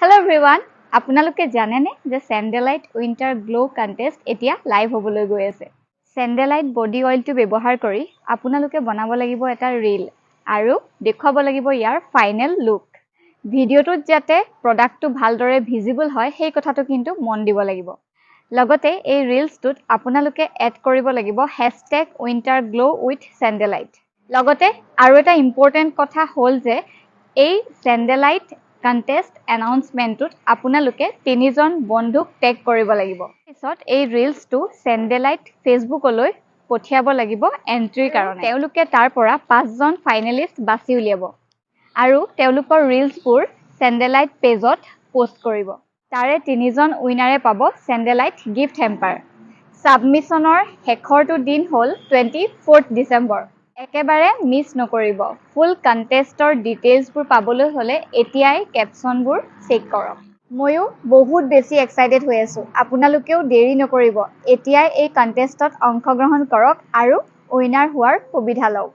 Hello everyone, আপোনালোকে জানেনে যে স্যান্ডেলাইট উইন্টাৰ গ্লো কন্টেষ্ট এতিয়া লাইভ হ'বলৈ গৈ আছে। স্যান্ডেলাইট বডি অইলটো ব্যৱহাৰ কৰি আপোনালোকে বনাব লাগিব এটা ৰীল আৰু দেখুৱাব লাগিব ইয়াৰ ফাইনেল লুক। ভিডিঅ'টোত যাতে প্ৰডাক্টটো ভালদৰে ভিজিবল হয় সেই কথাটো কিন্তু মন দিব লাগিব। লগতে এই ৰীলছটোত আপোনালোকে এড কৰিব লাগিব #winterglowwithsandalite। লগতে আৰু এটা ইম্পৰ্টেণ্ট কথা হ'ল যে এই স্যান্ডেলাইট কন্টেষ্ট এনাউন্সমেন্টত আপোনালোকে 3জন বন্ধুক টেগ কৰিব লাগিব। পিছত এই ৰীলছটো স্যান্ডেলাইট ফেচবুকলৈ পঠিয়াব লাগিব এন্ট্ৰিৰ কাৰণে। তেওঁলোকে তাৰ পৰা 5জন ফাইনেলিষ্ট বাছি উলিয়াব আৰু তেওঁলোকৰ ৰীলছবোৰ স্যান্ডেলাইট পেজত পোষ্ট কৰিব। তাৰে 3জন উইনাৰে পাব স্যান্ডেলাইট গিফট হেম্পাৰ। সাবমিশনৰ শেষৰটো দিন হ'ল 24 ডিচেম্বৰ। একেবাৰে মিছ নকৰিব। ফুল কন্টেষ্টৰ ডিটেইলছবোৰ পাবলৈ হ'লে এতিয়াই কেপশ্যনবোৰ চেক কৰক। ময়ো বহুত বেছি এক্সাইটেড হৈ আছো। আপোনালোকেও দেৰি নকৰিব। এতিয়াই এই কন্টেষ্টত অংশগ্ৰহণ কৰক আৰু উইনাৰ হোৱাৰ সুবিধা লওক।